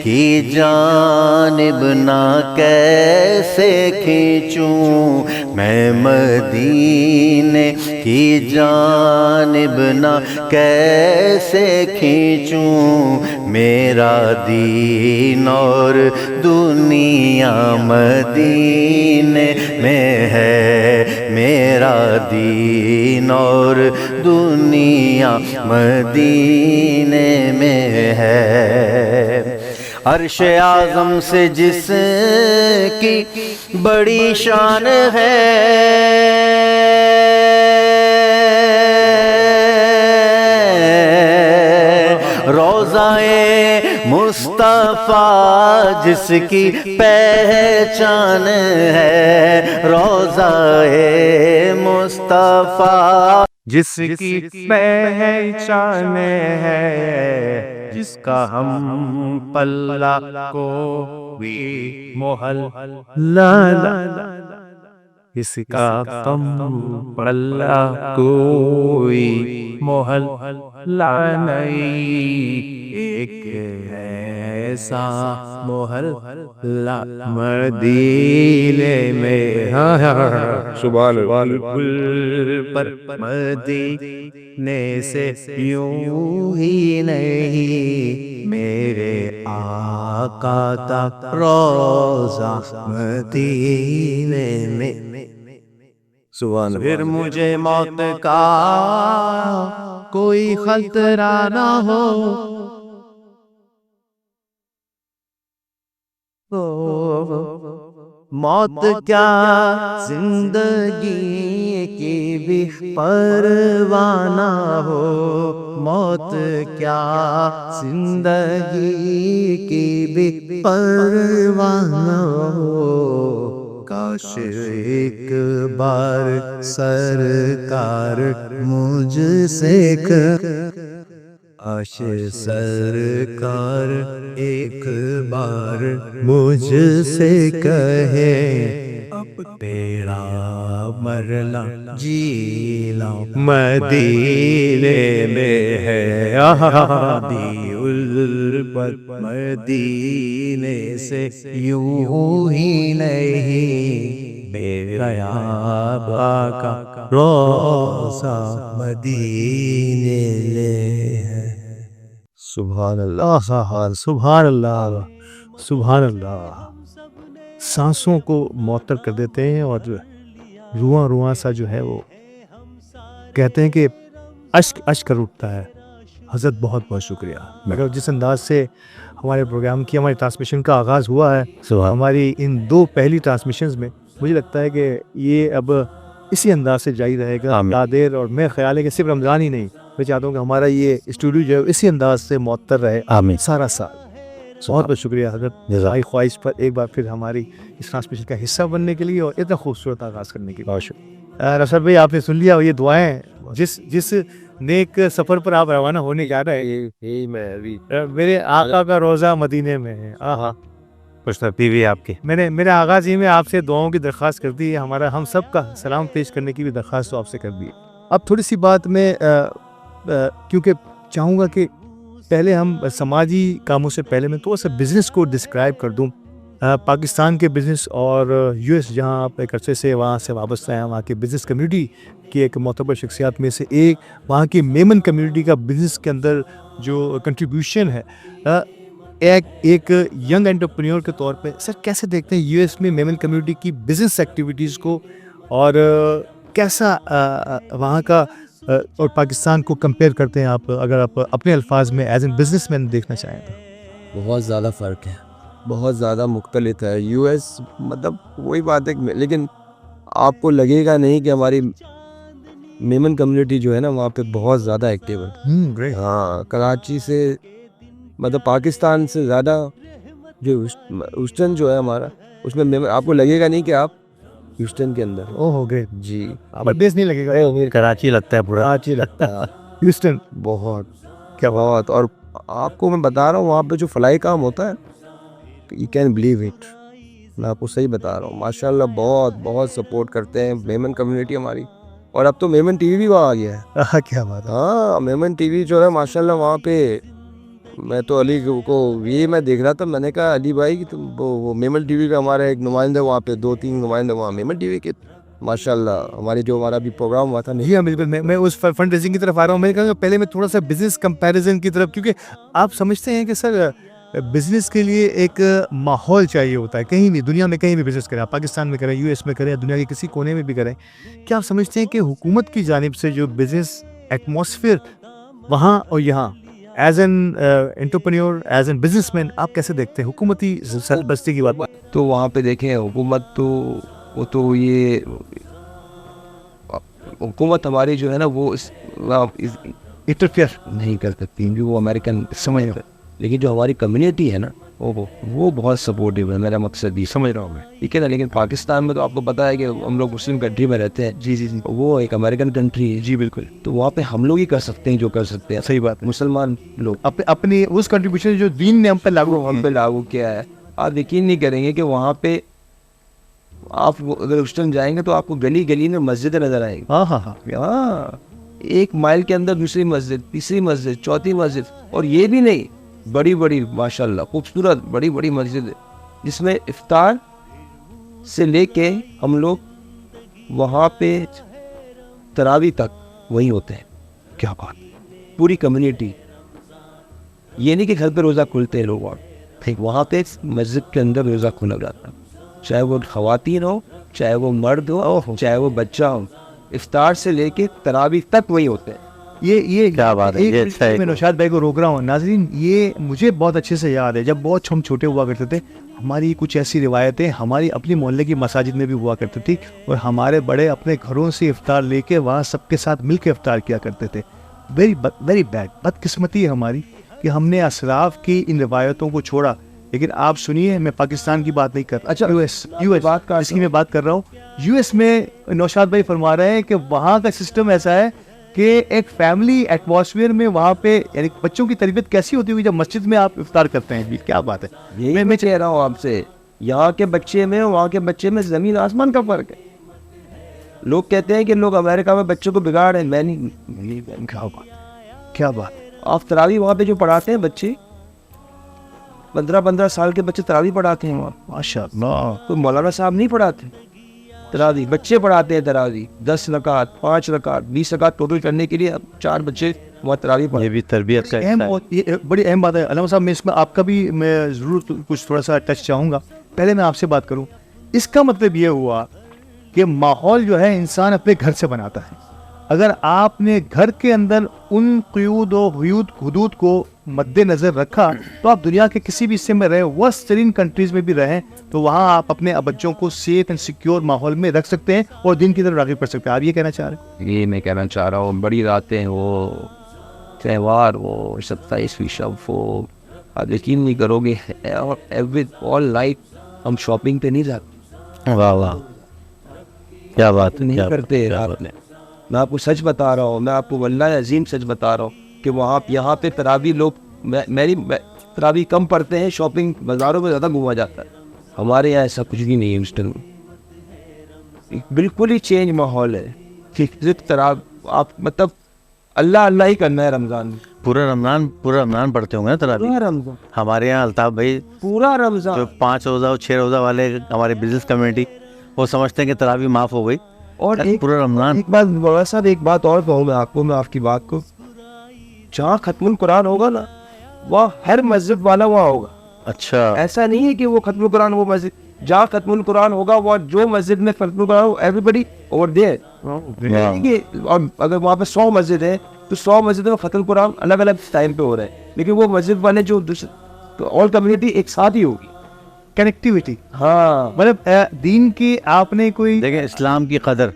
کی جانب نہ کیسے کھینچوں میں مدینے کی جانب نہ کیسے کھینچوں میرا دین اور دنیا مدینے میں ہے میرا دین اور دنیا مدینے میں ہے عرش اعظم سے جس کی بڑی شان ہے روضہ مصطفیٰ جس کی پہچان ہے روضہ مصطفیٰ جس کی پہچان ہے جس کا ہم پلہ کوئی محلہ جس کا ہم پلہ کوئی محلہ نہیں ایک ایسا محلہ مدینے میں سبحان اللہ پر مدینے سے یوں ہی نہیں میرے آقا کا روضہ مدینے میں سبحان اللہ پھر مجھے موت کا کوئی خطرہ نہ ہو موت کیا زندگی کی بھی پرواہ نہ ہو موت کیا زندگی کی بھی پرواہ نہ ہو کاش ایک بار سرکار مجھ سے کاش سرکار ایک بار مجھ سے کہے اب تیرا مرنا جیلا مدینے میں ہے آبی البت مدینے سے یوں ہی نہیں میرا آبا کا روضہ مدینے ہے سبحان اللہ سبحان اللہ سبحان اللہ سانسوں کو معطل کر دیتے ہیں اور رواں رواں سا جو ہے وہ کہتے ہیں کہ اشک کر اٹھتا ہے حضرت بہت بہت شکریہ مگر جس انداز سے ہمارے پروگرام کی ہماری ٹرانسمیشن کا آغاز ہوا ہے ہماری ان دو پہلی ٹرانسمیشنز میں مجھے لگتا ہے کہ یہ اب اسی انداز سے جاری رہے گا دیر اور میں خیال ہے کہ صرف رمضان ہی نہیں میں چاہتا ہوں کہ ہمارا یہ اسٹوڈیو جو ہے اسی انداز سے معطر رہے سارا سال بہت بہت شکریہ حضرت جزائی خواہش پر ایک بار پھر ہماری اس ٹرانسمیشن کا حصہ بننے کے لیے اور اتنا خوبصورت آغاز کرنے کے لیے بہت شکریہ رفسر بھائی آپ نے سن لیا یہ دعائیں جس نیک سفر پر آپ روانہ ہونے جا رہے ہیں میرے آقا کا روضہ مدینے میں ہے بھی آپ کے میرے آغاز ہی میں آپ سے دعاؤں کی درخواست کر دی ہے ہم سب کا سلام پیش کرنے کی بھی درخواست آپ سے کر دی ہے اب تھوڑی سی بات میں کیونکہ چاہوں گا کہ پہلے ہم سماجی کاموں سے پہلے میں تھوڑا سا بزنس کو ڈسکرائب کر دوں پاکستان کے بزنس اور یو ایس جہاں آپ ایک عرصے سے وہاں سے وابستہ ہیں وہاں کے بزنس کمیونٹی کی ایک معتبر شخصیات میں سے ایک وہاں کی میمن کمیونٹی کا بزنس کے اندر جو کنٹریبیوشن ہے ایک ینگ انٹرپرینور کے طور پہ سر کیسے دیکھتے ہیں یو ایس میں میمن کمیونٹی کی بزنس ایکٹیویٹیز کو اور کیسا وہاں کا اور پاکستان کو کمپیئر کرتے ہیں آپ اگر آپ اپنے الفاظ میں ایز این بزنس مین دیکھنا چاہیں تو بہت زیادہ فرق ہے بہت زیادہ مختلف ہے یو ایس مطلب وہی بات ہے لیکن آپ کو لگے گا نہیں کہ ہماری میمن کمیونٹی جو ہے نا وہاں پہ بہت زیادہ ایکٹیو ہے ہاں کراچی سے مطلب پاکستان سے زیادہ جو ہیوسٹن جو ہے ہمارا اس میں آپ کو لگے گا نہیں کہ آپ ہیوسٹن کے اندر گریٹ جی بیس نہیں لگے گا کراچی لگتا ہے پورا کراچی لگتا ہے ہیوسٹن بہت کیا بہت اور آپ کو میں بتا رہا ہوں وہاں پہ جو فلائی کام ہوتا ہے یو کین بلیو اٹ میں آپ کو صحیح بتا رہا ہوں ماشاء اللہ بہت بہت سپورٹ کرتے ہیں میمن کمیونٹی ہماری اور اب تو میمن ٹی وی بھی وہاں آ گیا ہے کیا بات ہے ہاں میمن ٹی وی جو ہے ماشاء اللہ وہاں پہ میں تو علی کو یہ میں دیکھ رہا تھا, میں نے کہا علی بھائی تم وہ میمل ٹی وی کا ہمارا ایک نمائندہ وہاں پہ, 2-3 نمائندے وہاں میمل ٹی وی کے, ماشاء اللہ ہماری جو ہمارا بھی پروگرام ہوا تھا. جی ہاں بالکل, میں اس فنڈ ریزنگ کی طرف آ رہا ہوں. میں نے کہا پہلے میں تھوڑا سا بزنس کمپیریزن کی طرف, کیونکہ آپ سمجھتے ہیں کہ سر بزنس کے لیے ایک ماحول چاہیے ہوتا ہے, کہیں بھی دنیا میں کہیں بھی بزنس کریں, آپ پاکستان میں کریں, یو ایس میں کریں, دنیا کے کسی کونے میں بھی کریں, کیا آپ سمجھتے ہیں کہ حکومت کی جانب سے جو بزنس ایٹماسفیئر وہاں اور یہاں as an entrepreneur, as an business man, آپ کیسے دیکھتے ہیں حکومتی سرپرستی کی بات؟ تو وہاں پہ دیکھیں حکومت تو وہ تو یہ حکومت ہماری جو ہے نا وہ انٹرفیئر نہیں کر سکتی, کیونکہ وہ امریکن سمجھ رہے, لیکن جو ہماری کمیونٹی ہے نا وہ بہت سپورٹیو ہے, میرا مقصد یہ سمجھ رہا ہوں میں. ٹھیک ہے نا. لیکن پاکستان میں تو آپ کو پتہ ہے کہ ہم لوگ مسلم کنٹری میں رہتے ہیں, جی جی جی وہ ایک امریکن کنٹری ہے. جی بالکل, تو وہاں پہ ہم لوگ ہی کر سکتے ہیں جو کر سکتے ہیں, صحیح بات ہے. مسلمان لوگ اپنی اس کنٹریبیوشن جو دین نے ہم پہ لاگو ہم پہ لاگو کیا ہے. آپ یقین نہیں کریں گے کہ وہاں پہ آپ اگر اس ٹائم جائیں گے تو آپ کو گلی گلی میں مسجدیں نظر آئیں گی. ہاں ہاں ہاں, ہاں 1 مائل کے اندر دوسری مسجد, تیسری مسجد, چوتھی مسجد, اور یہ بھی نہیں, بڑی بڑی ماشاءاللہ خوبصورت بڑی بڑی مسجد ہے جس میں افطار سے لے کے ہم لوگ وہاں پہ تراویح تک وہیں ہوتے ہیں. کیا بات, پوری کمیونٹی, یہ نہیں کہ گھر پہ روزہ کھلتے ہیں لوگ, وہاں پہ مسجد کے اندر روزہ کھلا جاتا ہے, چاہے وہ خواتین ہو, چاہے وہ مرد ہو, چاہے وہ بچہ ہو, افطار سے لے کے تراویح تک وہی ہوتے ہیں. یہ کیا بات ہے, یہ اچھا ہے. میں نوشاد بھائی کو روک رہا ہوں. ناظرین, یہ مجھے بہت اچھے سے یاد ہے, جب بہت ہم چھوٹے ہوا کرتے تھے, ہماری کچھ ایسی روایتیں ہماری اپنی محلے کی مساجد میں بھی ہوا کرتی تھی, اور ہمارے بڑے اپنے گھروں سے افطار لے کے وہاں سب کے ساتھ مل کے افطار کیا کرتے تھے. ویری بیڈ, بدقسمتی ہے ہماری کہ ہم نے اسلاف کی ان روایتوں کو چھوڑا. لیکن آپ سنیے, میں پاکستان کی بات نہیں کر رہا, اچھا یو ایس اس کی میں بات کر رہا ہوں. یو ایس میں نوشاد بھائی فرما رہے ہیں کہ وہاں کا سسٹم ایسا ہے کہ ایک فیملی ایٹماسفیئر میں وہاں پہ, یعنی بچوں کی تربیت کیسی ہوتی ہوگی جب مسجد میں آپ افطار کرتے ہیں. کیا بات ہے, یہی میں کہہ رہا ہوں آپ سے, یہاں کے بچے میں وہاں کے بچے میں زمین آسمان کا فرق ہے. لوگ کہتے ہیں کہ لوگ امریکہ میں بچوں کو بگاڑ رہے ہیں, میں نہیں. کیا بات, آپ تراویح وہاں پہ جو پڑھاتے ہیں بچے, 15 سال کے بچے تراویح پڑھاتے ہیں وہاں, ماشاء اللہ. کوئی مولانا صاحب نہیں پڑھاتے تراویح, بچے پڑھاتے ہیں تراویح. 10 رکعت, 5 رکعت, 20 رکعت ٹوٹل کرنے کے لیے 4 بچے وہاں تراویح یہ پڑھتے. بھی تربیت کا یہ بڑی اہم بات ہے. علامہ صاحب, میں اس میں آپ کا بھی میں ضرور کچھ تھوڑا سا ٹچ چاہوں گا. پہلے میں آپ سے بات کروں, اس کا مطلب یہ ہوا کہ ماحول جو ہے انسان اپنے گھر سے بناتا ہے. اگر آپ نے گھر کے اندر ان قیود و حدود کو مد نظر رکھا تو آپ دنیا کے کسی بھی حصے میں رہیں, ورسٹ ترین کنٹریز میں بھی رہیں, تو وہاں آپ اپنے بچوں کو سیف اینڈ سیکیور ماحول میں رکھ سکتے ہیں اور دین کی طرف راغب کر سکتے ہیں. آپ یہ کہنا چاہ رہے ہیں؟ یہ میں کہنا چاہ رہا ہوں, بڑی راتیں وہ تہوار, وہ 27ویں شب, وہ آپ یقین نہیں کرو گے, آل نائٹ ہم شاپنگ پہ نہیں جاتے. واہ واہ, کیا بات, نہیں کرتے رات میں. میں آپ کو سچ بتا رہا ہوں, میں آپ کو واللہ عظیم سچ بتا رہا ہوں کہ وہاں یہاں پہ تراویح لوگ میری تراویح کم پڑھتے ہیں, شاپنگ بازاروں میں زیادہ گھوما جاتا ہے. ہمارے یہاں ایسا کچھ بھی نہیں ہے. اس ٹائم بالکل ہی چینج ماحول ہے. آپ مطلب اللہ ہی کرنا ہے. رمضان میں پورا رمضان پڑھتے ہوں گے نا تراویح. رمضان ہمارے یہاں الطاف بھائی پورا رمضان, جو 5 روزہ اور 6 روزہ والے ہمارے بزنس کمیونٹی, وہ سمجھتے ہیں کہ تراویح معاف ہو گئی. اور پورا رمضان. ایک بات بڑا صاحب, ایک بات اور کہوں میں آپ کو, میں آپ کی بات کو, جہاں ختم القرآن ہوگا نا وہاں ہر مسجد والا وہاں ہوگا. اچھا, ایسا نہیں ہے کہ وہ ختم القرآن وہ مسجد, جہاں ختم القرآن ہوگا وہ جو مسجد میں ختم القرآن ہو, ایوری بڈی اوور دیئر. اور اگر وہاں پہ 100 مسجد ہے تو 100 مسجدوں میں ختم القرآن الگ الگ ٹائم پہ ہو رہے ہیں, لیکن وہ مسجد والے جو آل کمیونٹی ایک ساتھ ہی ہوگی. کنیکٹیوٹی, ہاں مطلب دین کی آپ نے کوئی دیکھیں اسلام کی قدر,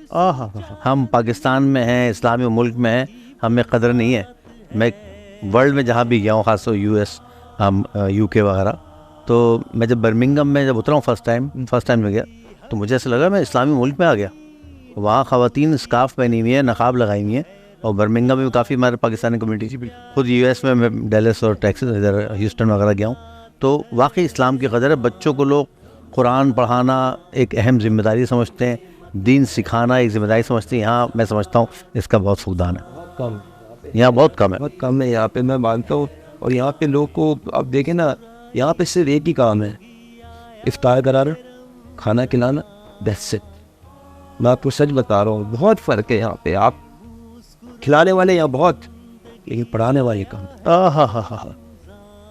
ہم پاکستان میں ہیں, اسلامی ملک میں ہیں, ہمیں قدر نہیں ہے. میں ورلڈ میں جہاں بھی گیا ہوں, خاص طور یو ایس, یو کے وغیرہ, تو میں جب برمنگم میں جب اترا ہوں فرسٹ ٹائم میں گیا, تو مجھے ایسا لگا میں اسلامی ملک میں آ گیا. وہاں خواتین اسکارف پہنی ہوئی ہیں, نقاب لگائی ہوئی ہیں, اور برمنگم میں کافی ہمارے پاکستانی کمیونٹی. خود یو ایس میں ڈیلس اور ٹیکسس ادھر ہیوسٹن وغیرہ گیا ہوں, تو واقعی اسلام کی قدر ہے. بچوں کو لوگ قرآن پڑھانا ایک اہم ذمہ داری سمجھتے ہیں, دین سکھانا ایک ذمہ داری سمجھتے ہیں. یہاں میں سمجھتا ہوں اس کا بہت فقدان ہے, یہاں بہت کم ہے. بہت کم ہے یہاں پہ. میں مانتا ہوں اور یہاں پہ لوگ کو آپ دیکھیں نا, یہاں پہ صرف ایک ہی کام ہے, افطار کرانا, کھانا کھلانا, دیٹس اٹ. میں آپ کو سچ بتا رہا ہوں, بہت فرق ہے یہاں پہ. آپ کھلانے والے یہاں بہت, لیکن پڑھانے والے کم.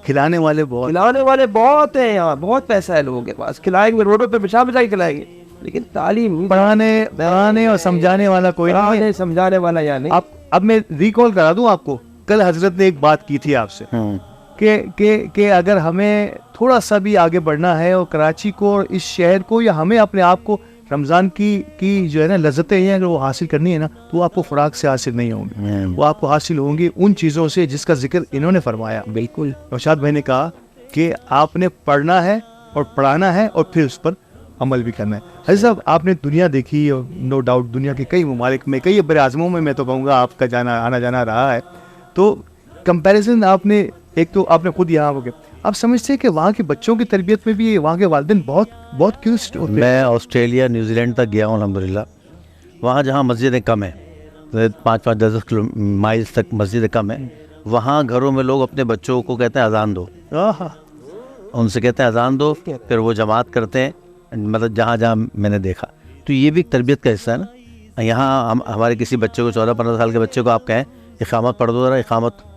کھلانے والے بہت, کھلانے والے بہت ہیں یہاں, بہت پیسہ ہے لوگوں کے پاس, کھلائیں گے روڈوں پہ بچھا بچھا کے کھلائیں گے, لیکن تعلیم پڑھانے اور سمجھانے والا کوئی نہیں ہے. سمجھانے والا یا نہیں. اب میں ریکال کرا دوں آپ کو, کل حضرت نے ایک بات کی تھی آپ سے کہ اگر ہمیں تھوڑا سا بھی آگے بڑھنا ہے اور کراچی کو اور اس شہر کو یا ہمیں اپنے آپ کو رمضان کی جو ہے نا لذتیں ہیں اگر وہ حاصل کرنی ہے نا, تو وہ آپ کو خوراک سے حاصل نہیں ہوں گی, وہ آپ کو حاصل ہوں گی ان چیزوں سے جس کا ذکر انہوں نے فرمایا. بالکل. نوشاد بھائی نے کہا کہ آپ نے پڑھنا ہے اور پڑھانا ہے اور پھر اس پر عمل بھی کرنا ہے. حضرت صاحب آپ نے دنیا دیکھی, اور نو ڈاؤٹ دنیا کے کئی ممالک میں, کئی بر اعظموں میں تو کہوں گا آپ کا آنا جانا رہا ہے, تو کمپیریزن آپ نے, ایک تو آپ نے خود یہاں ہو گئے, آپ سمجھتے ہیں کہ وہاں کے بچوں کی تربیت میں بھی وہاں کے والدین بہت کیوسٹ ہوتے ہیں. میں آسٹریلیا نیوزی لینڈ تک گیا ہوں الحمدللہ. وہاں جہاں مسجدیں کم ہیں, 5-5 10 مائلز تک مسجدیں کم ہیں, وہاں گھروں میں لوگ اپنے بچوں کو کہتے ہیں اذان دو, ان سے کہتے ہیں اذان دو, پھر وہ جماعت کرتے ہیں, مطلب جہاں میں نے دیکھا. تو یہ بھی ایک تربیت کا حصہ ہے نا. یہاں ہمارے کسی بچے کو 14-15 سال کے بچے کو آپ کہیں اقامت پڑھ دو ذرا, اقامت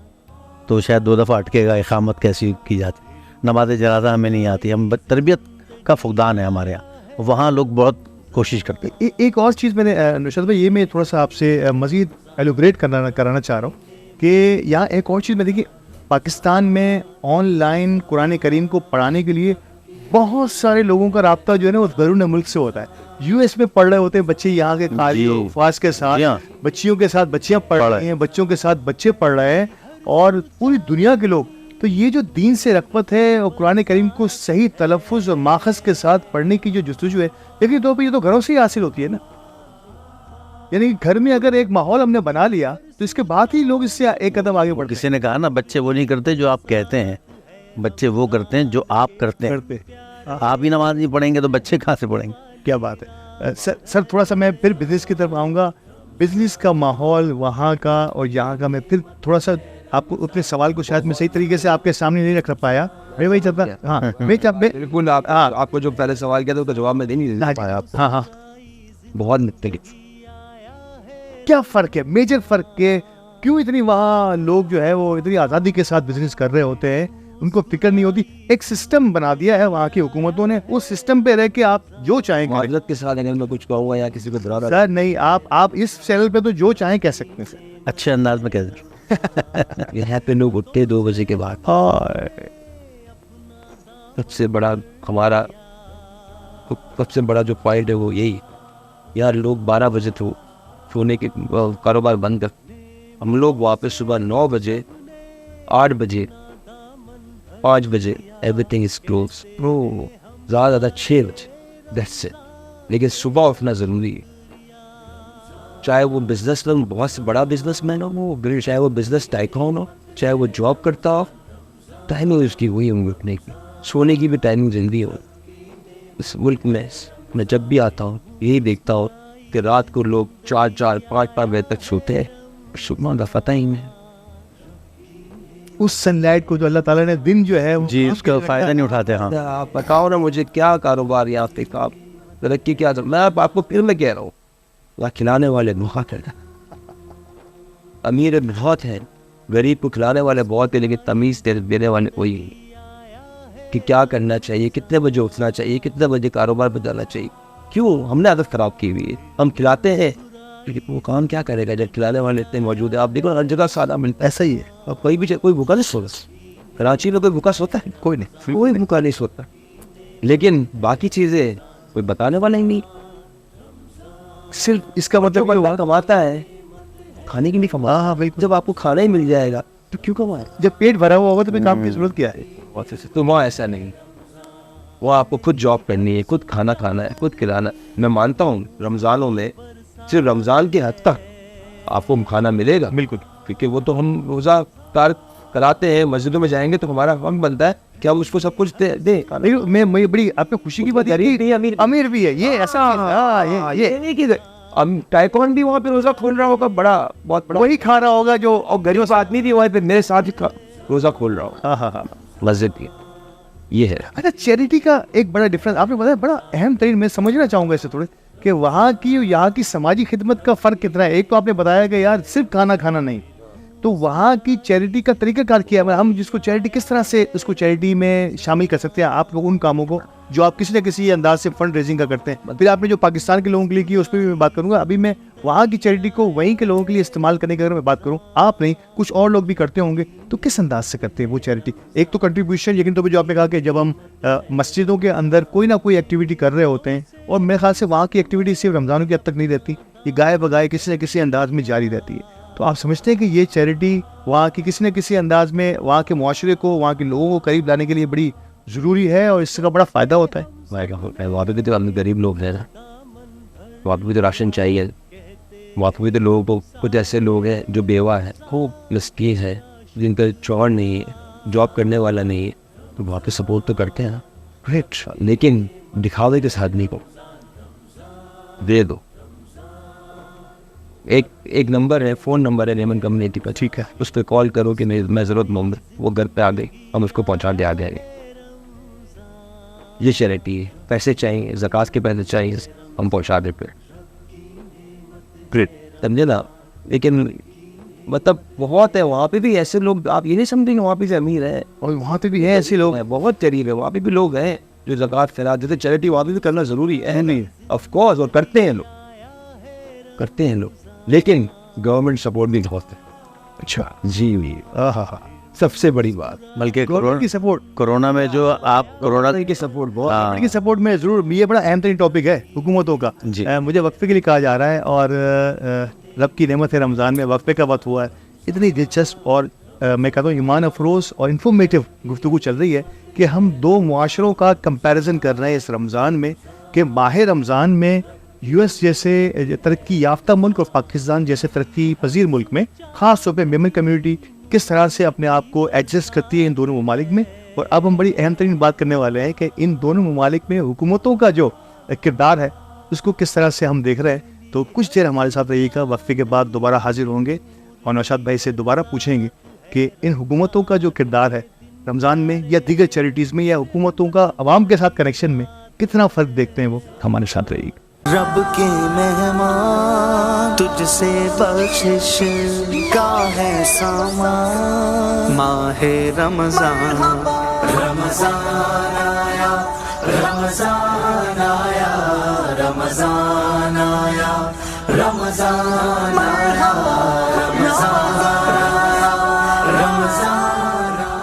تو شاید 2 دفعہ اٹکے گا, اقامت کیسی کی جاتی, نماز جنازہ ہمیں نہیں آتی. ہم تربیت کا فقدان ہے ہمارے یہاں, وہاں لوگ بہت کوشش کرتے ہیں. ایک اور چیز میں نے نوشاد بھائی, یہ میں تھوڑا سا آپ سے مزید ایلوبریٹ کرانا چاہ رہا ہوں کہ یہاں ایک اور چیز میں دیکھیے, پاکستان میں آن لائن قرآن کریم کو پڑھانے کے لیے بہت سارے لوگوں کا رابطہ جو ہے نا وہ بیرون ملک سے ہوتا ہے. یو ایس میں پڑھ رہے ہوتے ہیں بچے, یہاں کے قاری افواج کے ساتھ, بچیوں کے ساتھ بچیاں پڑھ رہی ہیں, بچوں کے ساتھ بچے پڑھ رہے ہیں, اور پوری دنیا کے لوگ. تو یہ جو دین سے رغبت ہے اور قرآن کریم کو صحیح تلفظ اور ماخذ کے ساتھ پڑھنے کی جو جستجو ہے, لیکن تو یہ تو گھروں سے ہی حاصل ہوتی ہے نا. یعنی گھر میں اگر ایک ماحول ہم نے بنا لیا تو اس کے بعد ہی لوگ اس سے ایک قدم آگے بڑھتے ہیں. کسی نے کہا نا, بچے وہ نہیں کرتے جو آپ کہتے ہیں, بچے وہ کرتے ہیں جو آپ کرتے ہیں. آپ ہی نماز نہیں پڑھیں گے تو بچے کہاں سے پڑھیں گے. کیا بات ہے سر. تھوڑا سا میں پھر بزنس کی طرف آؤں گا. بزنس کا ماحول وہاں کا اور یہاں کا, میں پھر تھوڑا سا آپ کو اپنے سوال کو شاید میں صحیح طریقے سے آپ کے سامنے نہیں رکھ پایا. وہی چلتا. ہاں بالکل. آپ کو جو پہلے سوال کیا تھا اس کا جواب میں نہیں پایا. ہاں بہت مختلف. کیا فرق ہے, میجر فرق ہے, کیوں اتنی وہاں لوگ جو ہے وہ اتنی آزادی کے ساتھ بزنس کر رہے ہوتے ہیں, ان کو فکر نہیں ہوتی. ایک سسٹم بنا دیا ہے وہاں کی حکومتوں نے, اس سسٹم پہ رہ کے آپ جو چاہیں گے. معذرت کے ساتھ اگر میں کچھ کہوں گا یا کسی کو ڈرا سر نہیں, آپ اس چینل پہ تو جو چاہیں کہہ سکتے ہیں سر, اچھے انداز میں کہہ دیں. یہاں پہ لوگ اٹھتے 2 بجے کے بعد. سب سے بڑا ہمارا سب سے بڑا جو پوائنٹ ہے وہ یہی, یار لوگ 12 بجے تو سونے کے کاروبار بند کر, ہم لوگ واپس صبح 9 بجے 8 بجے 5 بجے ایوری تھنگ از کلوز. زیادہ 6 بجے دیٹس اٹ. لیکن صبح اٹھنا ضروری ہے, چاہے وہ بزنس مین, بہت سے بڑا بزنس مین ہو, چاہے وہ بزنس ٹائکون ہو, چاہے وہ جاب کرتا ہو, ٹائمنگ اس کی وہی ہوں اٹھنے کی, سونے کی بھی ٹائمنگ جلدی ہو. اس ملک میں جب بھی آتا ہوں یہی دیکھتا ہوں کہ رات کو لوگ 4 5 بجے تک سوتے ہیں, صبح کا پتہ ہی نہیں. اس سن لائٹ کو جو اللہ تعالیٰ نے دن جو ہے جی اس کا فائدہ نہیں اٹھاتے. ہاں آپ بتاؤ نا مجھے کیا کاروبار یہاں پہ کا ترقی کیا. میں آپ کو پھر میں کہہ رہا ہوں, وہاں کھلانے والے بہت ہیں, امیر بہت ہیں, غریب کو کھلانے والے بہت ہیں, لیکن تمیز دینے والے کوئی نہیں کہ کیا کرنا چاہیے, کتنے بجے اٹھنا چاہیے, کتنے بجے کاروبار پہ جانا چاہیے. کیوں ہم نے عادت خراب کی ہوئی ہے, ہم کھلاتے ہیں لیکن وہ کام کیا کرے گا جب کھلانے والے اتنے موجود ہیں. آپ دیکھو ہر جگہ سادہ ملتا ہے. ایسا ہی ہے, اب کوئی بھوکا نہیں سوتا. کراچی میں کوئی بھوکا سوتا ہے؟ کوئی نہیں, کوئی بھوکا نہیں سوتا. لیکن باقی چیزیں کوئی بتانے والا ہی نہیں. صرف اس کا مطلب کوئی کماتا ہے کھانے کے لیے کماتا. ہاں بالکل. جب آپ کو کھانا ہی مل جائے گا تو کیوں کمائے؟ جب پیٹ بھرا ہوا ہوگا تو پھر کام کی ضرورت کیا ہے. تو وہاں ایسا نہیں, وہاں آپ کو خود جاب کرنی ہے, خود کھانا کھانا ہے, خود کھلانا. میں مانتا ہوں رمضانوں میں صرف رمضان کے حد تک آپ کو کھانا ملے گا, بالکل, کیونکہ وہ تو ہم روزہ کار کراتے ہیں, مسجدوں میں جائیں گے تو ہمارا حق بنتا ہے کہ ہم اس کو سب کچھ دیں. میں بڑی آپ کو خوشی کی بات امیر بھی ہے یہ ایسا, یہ نہیں کہ ٹائکون بھی وہاں پہ روزہ کھول رہا ہوگا, بہت بڑا, وہی کھا رہا ہوگا جو اور غریب آدمی بھی وہاں پہ میرے ساتھ روزہ کھول رہا ہوں ہاں ہاں ہاں. مسجد کی. یہ ہے. اچھا چیریٹی کا ایک بڑا ڈفرینس آپ نے بتایا, بڑا اہم ترین, میں سمجھنا چاہوں گا اسے تھوڑے کہ وہاں کی اور یہاں کی سماجی خدمت کا فرق کتنا ہے. ایک تو آپ نے بتایا کہ یار صرف کھانا کھانا نہیں, تو وہاں کی چیریٹی کا طریقہ کار کیا ہے, ہم جس کو چیریٹی کس طرح سے اس کو چیریٹی میں شامل کر سکتے ہیں آپ کو ان کاموں کو جو آپ کسی نہ کسی انداز سے فنڈ ریزنگ کا کرتے ہیں. پھر آپ نے جو پاکستان کے لوگوں کے لیے کی اس پہ بھی میں بات کروں گا. ابھی میں وہاں کی چیریٹی کو وہیں کے لوگوں کے لیے استعمال کرنے کی اگر میں بات کروں, آپ نہیں کچھ اور لوگ بھی کرتے ہوں گے, تو کس انداز سے کرتے ہیں وہ چیریٹی؟ ایک تو کنٹریبیوشن, لیکن تو جو آپ نے کہا کہ جب ہم مسجدوں کے اندر کوئی نہ کوئی ایکٹیویٹی کر رہے ہوتے ہیں, اور میرے خیال سے وہاں کی ایکٹیویٹی صرف رمضانوں کی حد تک نہیں رہتی, یہ گائے بگائے کسی نہ کسی انداز میں جاری رہتی ہے. تو آپ سمجھتے ہیں کہ یہ چیریٹی وہاں کی کسی نہ کسی انداز میں وہاں کے معاشرے کو, وہاں کے لوگوں کو قریب لانے کے لیے بڑی ضروری ہے اور اس کا بڑا فائدہ ہوتا ہے؟ وہاں پہ بھی تو غریب لوگ ہیں نا, وہاں پہ بھی تو راشن چاہیے, وہاں پہ بھی تو لوگوں کو, کچھ ایسے لوگ ہیں جو بیوہ ہیں, خوب مسکین ہے, جن کا شوہر نہیں ہے, جاب کرنے والا نہیں ہے, تو وہاں پہ سپورٹ تو کرتے ہیں. گریٹ. لیکن دکھاوے کے ساتھ نہیں کو دے دو. ایک نمبر ہے, فون نمبر ہے نیمن کمیونٹی کا, ٹھیک ہے, اس پہ کال کرو کہ میں ضرورت مند, وہ گھر پہ آ گئی, ہم اس کو پہنچا دے آ گئے. یہ چیریٹی ہے. پیسے چاہیے, زکوٰۃ کے پیسے چاہیے, ہم پہنچا دے پہ. گریٹ. سمجھے نا. لیکن مطلب بہت ہے وہاں پہ بھی ایسے لوگ, آپ یہ نہیں سمجھیں گے وہاں پہ سے امیر ہیں, اور وہاں پہ بھی ہیں ایسے لوگ, بہت قریب ہے, وہاں پہ بھی لوگ ہیں جو زکوٰۃ خیرات جیسے چیریٹی وہاں پہ بھی کرنا ضروری ہے. نہیں آف کورس, اور کرتے ہیں لوگ, لیکن گورنمنٹ سپورٹ بھی بہت ہے. اچھا جی سب سے بڑی بات, بلکہ گورنمنٹ کی سپورٹ, کورونا میں جو آپ کورونا کی سپورٹ بہت, گورنمنٹ کی سپورٹ میں ضرور, یہ بڑا اہم ترین ٹاپک ہے حکومتوں کا. جی. مجھے وقفے کے لیے کہا جا رہا ہے, اور رب کی نعمت ہے رمضان میں وقفے کا وقت ہوا ہے. اتنی دلچسپ اور میں کہتا ہوں ایمان افروز اور انفارمیٹیو گفتگو چل رہی ہے کہ ہم دو معاشروں کا کمپیریزن کر رہے ہیں اس رمضان میں, کہ ماہ رمضان میں یو ایس جیسے ترقی یافتہ ملک اور پاکستان جیسے ترقی پذیر ملک میں خاص طور پہ میمن کمیونٹی کس طرح سے اپنے آپ کو ایڈجسٹ کرتی ہے ان دونوں ممالک میں. اور اب ہم بڑی اہم ترین بات کرنے والے ہیں کہ ان دونوں ممالک میں حکومتوں کا جو کردار ہے اس کو کس طرح سے ہم دیکھ رہے ہیں. تو کچھ دیر ہمارے ساتھ رہیے گا, وقفے کے بعد دوبارہ حاضر ہوں گے اور نوشاد بھائی سے دوبارہ پوچھیں گے کہ ان حکومتوں کا جو کردار ہے رمضان میں یا دیگر چیریٹیز میں, یا حکومتوں کا عوام کے ساتھ کنیکشن میں کتنا فرق دیکھتے ہیں. وہ ہمارے ساتھ رہیے گا. رب کے مہمان تجھ سے بخشش کا ہے سامان. ماہ رمضان, رمضان آیا, رمضان آیا, رمضان آیا, رمضان آیا, رمضان آیا, رمضان آیا.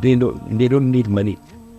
they don't need money।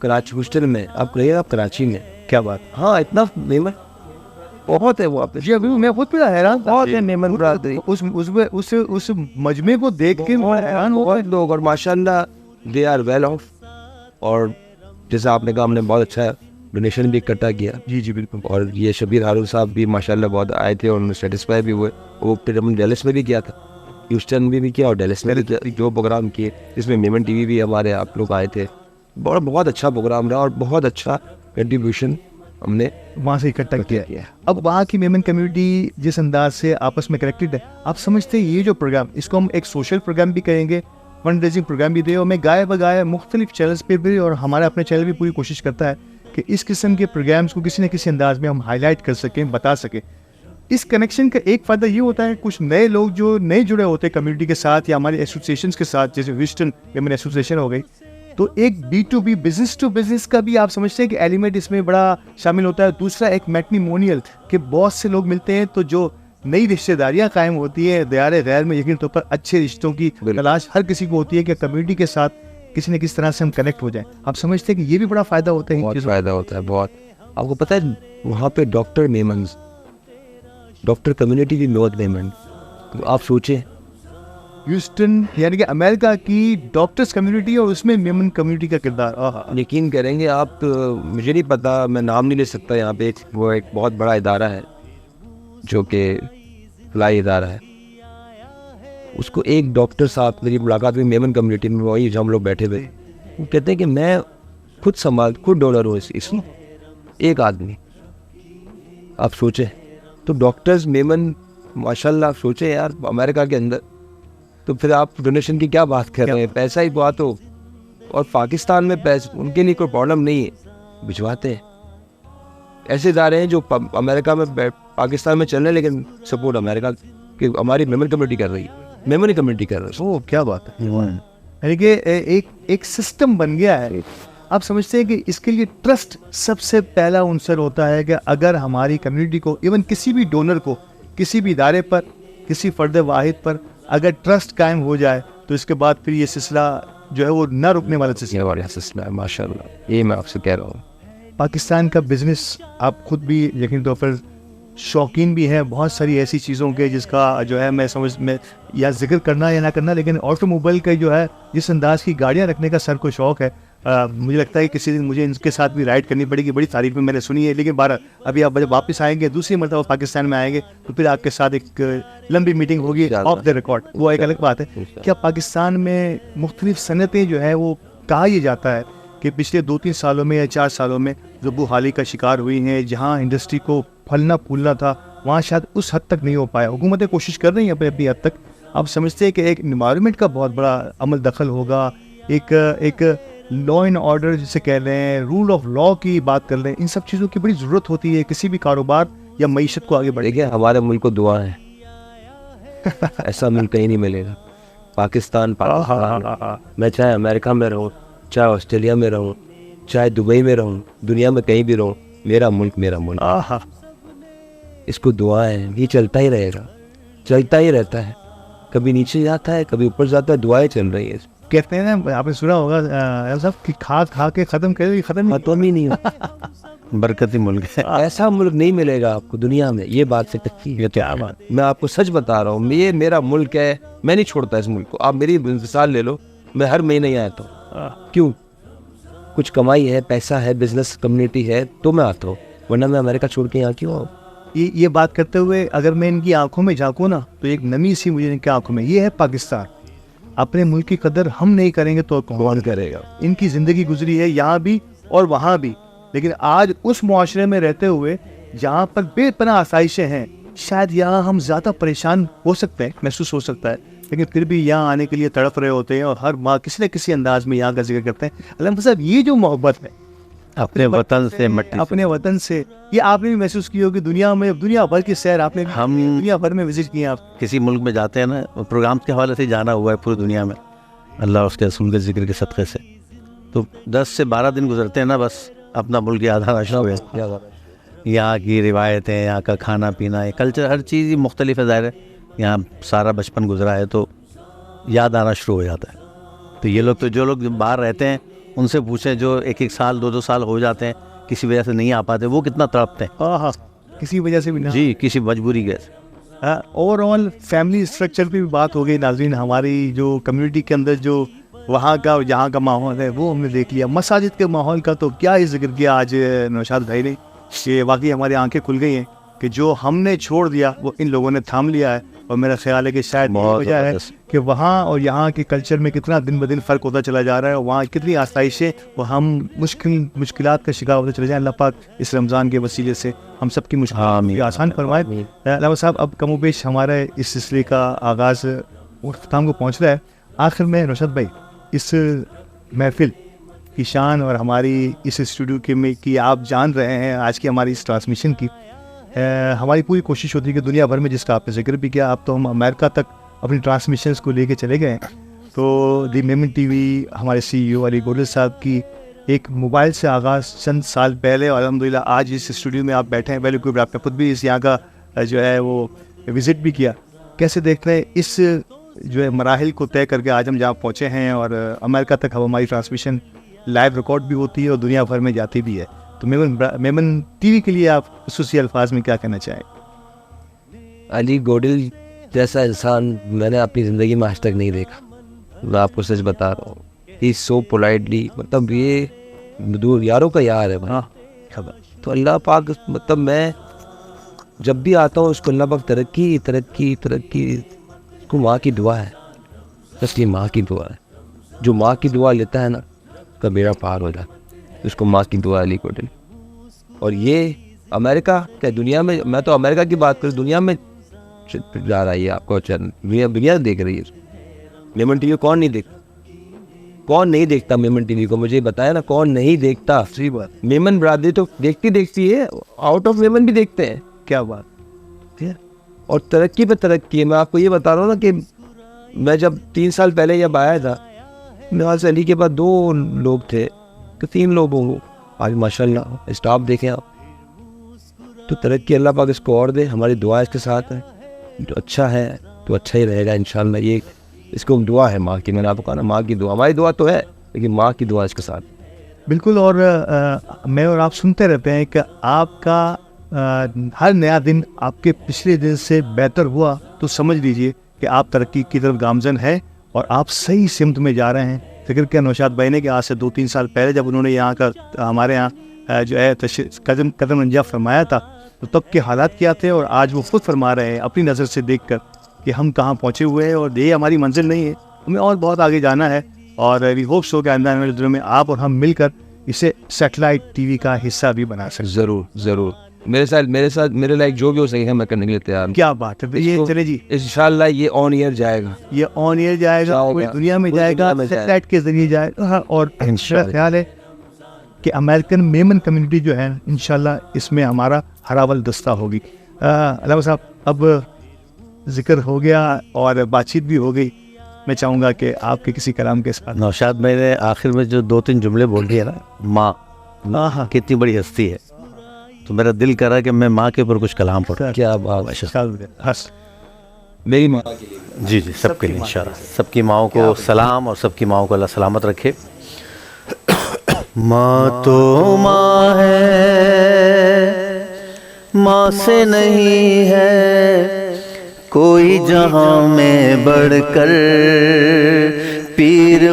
Karachi hostel میں آپ رہیے آپ کراچی میں. کیا بات. ہاں اتنا میمن بہت ہے وہاں پہ. جی ابھی میں خود پہ حیران تھا. بہت ہے میمن برادری. اس مجمع کو دیکھ کے میں حیران ہو. بہت لوگ, اور ماشاء اللہ دے آر ویل آف. اور جیسے آپ نے کہا ہم نے بہت اچھا ڈونیشن بھی اکٹھا کیا. جی جی بالکل. اور یہ شبیر ہارون صاحب بھی ماشاء اللہ بہت آئے تھے اور انہوں نے سیٹسفائی بھی ہوئے. وہ پھر ہم نے ڈیلس میں بھی کیا تھا, ہیوسٹن میں بھی کیا اور ڈیلس میں بھی کیا, جو پروگرام کیے جس میں میمن ٹی وی بھی ہمارے آپ لوگ آئے تھے. بہت اچھا پروگرام رہا اور بہت اچھا کنٹریبیوشن ہم نے وہاں سے اکٹھا کیا. اب وہاں کی میمن کمیونٹی جس انداز سے آپس میں کنیکٹڈ ہے, آپ سمجھتے ہیں یہ جو پروگرام, اس کو ہم ایک سوشل پروگرام بھی کہیں گے, فنڈ ریزنگ پروگرام بھی دے, اور میں گائے بگائے مختلف چینلز پہ بھی, اور ہمارا اپنا چینل بھی پوری کوشش کرتا ہے کہ اس قسم کے پروگرامز کو کسی نہ کسی انداز میں ہم ہائی لائٹ کر سکیں, بتا سکیں. اس کنیکشن کا ایک فائدہ یہ ہوتا ہے, کچھ نئے لوگ جو نئے جڑے ہوتے ہیں کمیونٹی کے ساتھ یا ہماری ایسوسیشنز کے ساتھ, جیسے ہیوسٹن ویمن ایسوسیشن ہو گئی, تو ایک B2B بزنس ٹو بزنس کا بھی آپ سمجھتے ہیں کہ ایلیمنٹ اس میں بڑا شامل ہوتا ہے. دوسرا ایک میٹریمونیل کہ بہت سے لوگ ملتے ہیں, تو جو نئی رشتہ داریاں قائم ہوتی ہیں دیار غیر میں, یقین طور پر اچھے رشتوں کی تلاش ہر کسی کو ہوتی ہے کہ کمیونٹی کے ساتھ کسی نہ کسی طرح سے ہم کنیکٹ ہو جائیں. آپ سمجھتے ہیں کہ یہ بھی بڑا فائدہ ہوتا ہے؟ بہت فائدہ ہوتا ہے بہت. آپ کو پتہ ہے وہاں پہ ڈاکٹر میمنز, ڈاکٹر کمیونٹی بھی بہت میمن. آپ سوچیں ہیوسٹن یعنی کہ امریکہ کی ڈاکٹرز کمیونٹی اور اس میں میمن کمیونٹی کا کردار. یقین کریں گے آپ, مجھے نہیں پتا, میں نام نہیں لے سکتا یہاں پہ, وہ ایک بہت بڑا ادارہ ہے جو کہ فلائی ادارہ ہے. اس کو ایک ڈاکٹر صاحب, میری ملاقات ہوئی میمن کمیونٹی میں, وہی جب ہم لوگ بیٹھے ہوئے, وہ کہتے ہیں کہ میں خود ڈونر ہوں اس میں, ایک آدمی. آپ سوچیں تو ڈاکٹرز میمن ماشاء اللہ, آپ سوچیں یار امریکہ کے اندر, تو پھر آپ ڈونیشن کی کیا بات کر رہے ہیں, پیسہ ہی بات ہو. اور پاکستان میں پیسے ان کے لیے کوئی پرابلم نہیں ہے, بھجواتے ہیں. ایسے ادارے ہیں جو امریکہ میں پاکستان میں چل رہے ہیں, لیکن سپورٹ امریکہ کہ ہماری میمن کمیونٹی کر رہی ہے, میمن کمیونٹی کر رہی ہے. او کیا بات ہے. یعنی کہ ایک سسٹم بن گیا ہے. آپ سمجھتے ہیں کہ اس کے لیے ٹرسٹ سب سے پہلا عنصر ہوتا ہے کہ اگر ہماری کمیونٹی کو, ایون کسی بھی ڈونر کو, کسی بھی ادارے پر, کسی فرد واحد پر اگر ٹرسٹ قائم ہو جائے, تو اس کے بعد پھر یہ سلسلہ جو ہے وہ نہ رکنے والا سلسلہ ہے. ماشاء اللہ, یہ میں آپ سے کہہ رہا ہوں. پاکستان کا بزنس, آپ خود بھی یقین طور پر شوقین بھی ہیں بہت ساری ایسی چیزوں کے جس کا جو ہے میں یا ذکر کرنا یا نہ کرنا, لیکن آٹو موبائل کا جو ہے جس انداز کی گاڑیاں رکھنے کا سر کو شوق ہے, مجھے لگتا ہے کہ کسی دن مجھے ان کے ساتھ بھی رائڈ کرنی پڑے گی. بڑی تعریف میں نے سنی ہے, لیکن ابھی آپ جب واپس آئیں گے, دوسری مرتبہ پاکستان میں آئیں گے, تو پھر آپ کے ساتھ ایک لمبی میٹنگ ہوگی آف دا ریکارڈ, وہ ایک الگ بات ہے. کیا پاکستان میں مختلف صنعتیں جو ہے وہ کہا یہ جاتا ہے کہ پچھلے 2-3 سالوں میں یا 4 سالوں میں جو بحالی کا شکار ہوئی ہیں, جہاں انڈسٹری کو پھلنا پھولنا تھا, وہاں شاید اس حد تک نہیں ہو پایا. حکومتیں کوشش کر رہی ہیں اپنی حد تک. آپ سمجھتے ہیں کہ ایک انوائرمنٹ کا بہت بڑا عمل دخل ہوگا, ایک لا اینڈ آرڈر جسے کہہ رہے ہیں, رول آف لا کی بات کر رہے ہیں, ان سب چیزوں کی بڑی ضرورت ہوتی ہے کسی بھی کاروبار یا معیشت کو آگے بڑھے. دیکھیں ہمارے ملک کو دعا ہے, ایسا ملک کہیں نہیں ملے گا. پاکستان میں چاہے امریکہ میں رہوں, چاہے آسٹریلیا میں رہوں, چاہے دبئی میں رہوں, دنیا میں کہیں بھی رہوں, میرا ملک میرا ملک. اس کو دعا ہے, یہ چلتا ہی رہے گا, چلتا ہی رہتا ہے, کبھی نیچے جاتا ہے کبھی اوپر جاتا ہے, دعائیں چل رہی ہیں. کہتے ہیں نا, آپ نے سنا ہوگا صاحب کہ کھا کے ختم کرے, ختم ہی نہیں ہوتا. برکتی ملک ہے. ایسا ملک نہیں ملے گا آپ کو دنیا میں, یہ بات سے کچی ہے. کیا بات, میں آپ کو سچ بتا رہا ہوں, یہ میرا ملک ہے, میں نہیں چھوڑتا اس ملک کو. آپ میری مثال لے لو, میں ہر مہینے ہی آتا ہوں. کیوں؟ کچھ کمائی ہے, پیسہ ہے, بزنس کمیونٹی ہے, تو میں آتا ہوں, ورنہ میں امریکہ چھوڑ کے یہاں کیوں آؤں. یہ بات کرتے ہوئے اگر میں ان کی آنکھوں میں جھانکوں نا, تو ایک نمی سی مجھے ان کی آنکھوں میں, یہ ہے پاکستان. اپنے ملک کی قدر ہم نہیں کریں گے تو کون کرے گا. ان کی زندگی گزری ہے یہاں بھی اور وہاں بھی, لیکن آج اس معاشرے میں رہتے ہوئے جہاں پر بے پناہ آسائشیں ہیں, شاید یہاں ہم زیادہ پریشان ہو سکتے ہیں, محسوس ہو سکتا ہے, لیکن پھر بھی یہاں آنے کے لیے تڑپ رہے ہوتے ہیں, اور ہر ماہ کسی نہ کسی انداز میں یہاں کا ذکر کرتے ہیں. علامہ صاحب, یہ جو محبت ہے اپنے وطن سے, مٹی اپنے وطن سے, یہ آپ نے بھی محسوس کی ہوگی. دنیا میں, دنیا بھر کی سیر آپ نے دنیا بھر میں وزٹ کی ہیں. آپ کسی ملک میں جاتے ہیں نا, پروگرامز کے حوالے سے جانا ہوا ہے پوری دنیا میں, اللہ اور اس کے رسول کے ذکر کے صدقے سے, تو 10 سے 12 دن گزرتے ہیں نا, بس اپنا ملک یاد آنا شروع ہو گیا. یہاں کی روایتیں, یہاں کا کھانا پینا, کلچر, ہر چیز ہی مختلف ہے. ظاہر ہے یہاں سارا بچپن گزرا ہے تو یاد آنا شروع ہو جاتا ہے. تو یہ لوگ, تو جو لوگ باہر رہتے ہیں ان سے پوچھیں جو ایک ایک سال 2 سال ہو جاتے ہیں کسی وجہ سے نہیں آ پاتے, وہ کتنا تڑپتے ہیں. ہاں, کسی وجہ سے بھی نہ. جی, کسی مجبوری کے. اوور آل فیملی اسٹرکچر پہ بھی بات ہو گئی. ناظرین, ہماری جو کمیونٹی کے اندر جو وہاں کا اور یہاں کا ماحول ہے وہ ہم نے دیکھ لیا. مساجد کے ماحول کا تو کیا ہی ذکر کیا آج نوشاد بھائی نے, کہ واقعی ہماری آنکھیں کھل گئی ہیں کہ جو ہم نے چھوڑ دیا وہ ان لوگوں نے تھام لیا ہے. اور میرا خیال ہے کہ شاید یہ وجہ ہے کہ وہاں اور یہاں کے کلچر میں کتنا دن بدن فرق ہوتا چلا جا رہا ہے, اور وہاں کتنی آسائشیں وہ ہم مشکلات کا شکار ہوتے چلے جائیں. اللہ پاک اس رمضان کے وسیلے سے ہم سب کی مشکلات کو آسان فرمائے. علامہ صاحب, اب کم و بیش ہمارے اس سلسلے کا آغاز اختتام کو پہنچ رہا ہے. آخر میں نوشاد بھائی, اس محفل کی شان اور ہماری اس اسٹوڈیو کے میں کی آپ جان رہے ہیں آج کی ہماری اس ٹرانسمیشن کی, ہماری پوری کوشش ہوتی ہے کہ دنیا بھر میں, جس کا آپ نے ذکر بھی کیا, اب تو ہم امریکہ تک اپنی ٹرانسمیشنز کو لے کے چلے گئے ہیں. تو دی میمن ٹی وی ہمارے CEO علی گولر صاحب کی ایک موبائل سے آغاز چند سال پہلے, اور الحمدللہ آج اس اسٹوڈیو میں آپ بیٹھے ہیں. ویری گڈ, آپ نے خود بھی اس یہاں کا جو ہے وہ وزٹ بھی کیا. کیسے دیکھ رہے ہیں اس جو ہے مراحل کو طے کر کے آج ہم جہاں پہنچے ہیں, اور امریکہ تک ہماری ٹرانسمیشن لائیو ریکارڈ بھی ہوتی ہے اور دنیا بھر میں جاتی بھی ہے. تو میمن ٹی وی کے لیے آپ خصوصی الفاظ میں کیا کہنا چاہیں؟ علی گوڈل جیسا انسان میں نے اپنی زندگی میں آج تک نہیں دیکھا, میں آپ کو سچ بتا رہا ہوں. ہی سو پولائٹلی, مطلب یہ دور یاروں کا یار ہے بھائی. تو اللہ پاک, مطلب میں جب بھی آتا ہوں اس کو اللہ پاک ترقی ترقی ترقی. اس کو ماں کی دعا ہے, بس یہ ماں کی دعا ہے. جو ماں کی دعا لیتا ہے نا, کا بیڑا پار ہو جاتا. اس کو ماں کی دعا علی گوڈل. اور یہ امریکہ کیا دنیا میں, میں تو امریکہ کی بات کروں, دنیا میں جا رہا ہے یہ آپ کو چینل, دنیا دیکھ رہی ہے. میمن ٹی وی کون نہیں دیکھتا, کون نہیں دیکھتا میمن ٹی وی کو؟ مجھے بتایا نا, کون نہیں دیکھتا. صحیح بات, میمن برادری تو دیکھتی ہے, آؤٹ آف میمن بھی دیکھتے ہیں. کیا بات. اور ترقی پہ ترقی ہے. میں آپ کو یہ بتا رہا ہوں نا کہ میں جب 3 سال پہلے جب آیا تھا, میرے خیال سے علی کے پاس 2 لوگ تھے کہ 3 لوگ ہوں. آج ماشاء اللہ اسٹاف دیکھیں آپ. تو ترقی اللہ پاک اس کو اور دے. ہماری دعا اس کے ساتھ ہے. جو اچھا ہے تو اچھا ہی رہے گا انشاءاللہ. یہ اس کو دعا ہے ماں کی. میں نے آپ کو کہا نا, ماں کی دعا. ہماری دعا تو ہے لیکن ماں کی دعا اس کے ساتھ. بالکل. اور میں اور آپ سنتے رہتے ہیں کہ آپ کا ہر نیا دن آپ کے پچھلے دن سے بہتر ہوا تو سمجھ لیجئے کہ آپ ترقی کی طرف گامزن ہیں اور آپ صحیح سمت میں جا رہے ہیں. ذکر کیا نوشاد بھائی نے کہ آج سے 2-3 سال پہلے جب انہوں نے یہاں کا ہمارے یہاں جو ہے قدم انجا فرمایا تھا, تو تب کے حالات کیا تھے, اور آج وہ خود فرما رہے ہیں اپنی نظر سے دیکھ کر کہ ہم کہاں پہنچے ہوئے ہیں, اور یہ ہماری منزل نہیں ہے, ہمیں اور بہت آگے جانا ہے. اور وی ہوپ سو کہ آئندہ آنے والے دنوں میں آپ اور ہم مل کر اسے سیٹلائٹ ٹی وی کا حصہ بھی بنا سکیں. ضرور ضرور. میرے ساتھ میرے لائک جو بھی ہو سکے گا میں کرنے کے لیے تیار ہوں. کیا بات ہے. یہ چلے جی, انشاءاللہ یہ آن ایئر جائے گا. یہ آن ایئر جائے گا, پوری دنیا میں جائے گا, سیٹلائٹ کے ذریعے جائے گا. اور میرا خیال ہے کہ امریکن میمن کمیونٹی جو ہے انشاءاللہ اس میں ہمارا ہراول دستہ ہوگی. علامہ صاحب, اب ذکر ہو گیا اور بات چیت بھی ہو گئی. میں چاہوں گا کہ آپ کے کسی کلام کے ساتھ نوشاد میں نے آخر میں جو 2-3 جملے بول دیے نا, ماں کتنی بڑی ہستی ہے, تو میرا دل کر رہا ہے کہ میں ماں کے اوپر کچھ کلام پڑھوں. کیا بات ہے. میری ماں کے لیے. جی جی, سب کے لیے انشاءاللہ. سب کی ماؤں کو سلام, اور سب کی ماؤں کو اللہ سلامت رکھے. ماں تو ماں ہے, ماں سے نہیں ہے کوئی جہاں میں بڑھ کر. پیر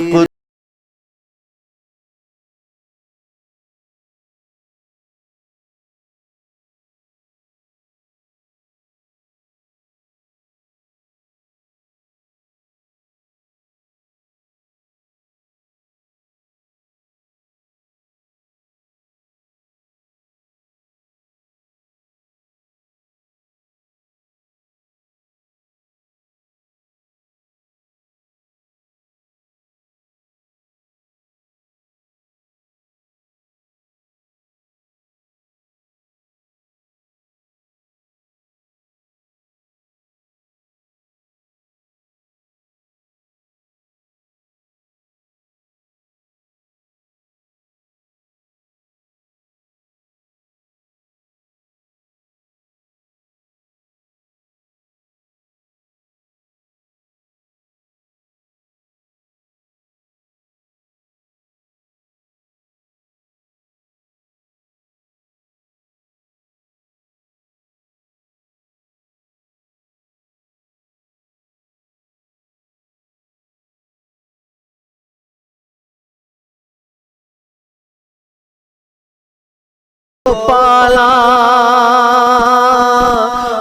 پالا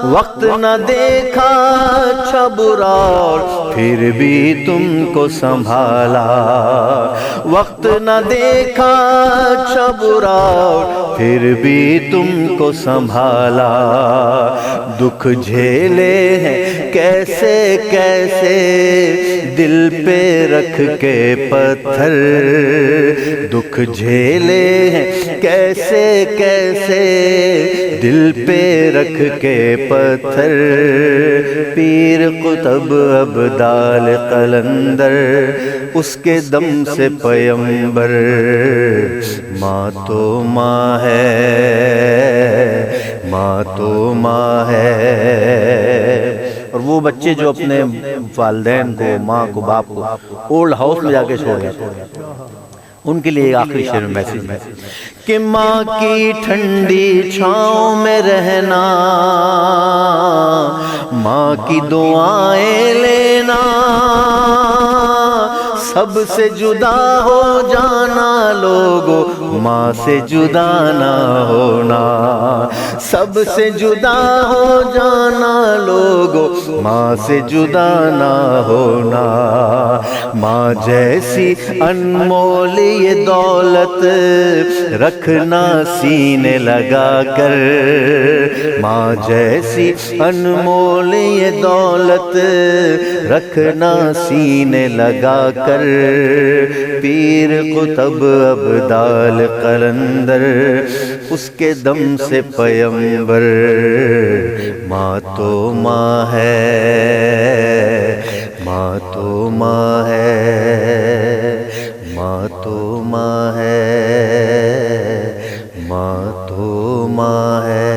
وقت نہ دیکھا اچھا برا اور پھر بھی تم کو سنبھالا وقت نہ دیکھا اچھا برا اور پھر بھی تم کو سنبھالا دکھ جھیلے ہیں کیسے کیسے دل پہ رکھ کے پتھر دکھ جھیلے ہیں کیسے کیسے دل پہ رکھ کے پتھر پیر قطب ابدال قلندر اس کے دم سے پیمبر ماں تو ماں ہے ماں تو ماں ہے اور وہ بچے جو اپنے والدین کو ماں کو باپ کو اولڈ ہاؤس میں جا کے چھوڑ جاتے ہیں ان کے لیے آخری شعر میں میسیج ہے کہ ماں کی ٹھنڈی چھاؤں میں رہنا ماں کی دعائیں لینا سب سے جدا ہو جانا لوگو ماں سے جدا نہ ہونا سب سے جدا ہو جانا لوگو ماں سے جدا نہ ہونا ماں جیسی انمول یہ دولت رکھنا سینے لگا کر ماں جیسی انمول یہ دولت رکھنا سینے لگا کر پیر قطب ابدال قلندر اس کے دم سے پیمبر ماں تو ماں ہے ماں تو ماں ہے ماں تو ماں ہے ماں تو ماں ہے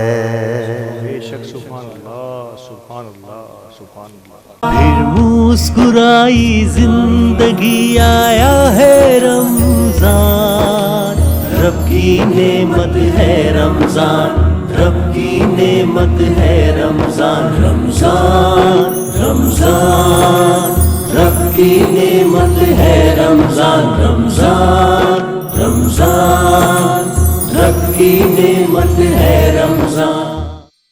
بے شک سبحان اللہ سبحان اللہ سبحان اللہ پھر مسکرائی زندگی آیا ہے رمضان رب کی نعمت ہے رمضان رب کی نعمت ہے رمضان رمضان رمضان رب کی نعمت ہے رمضان رمضان رمضان رب کی نعمت ہے رمضان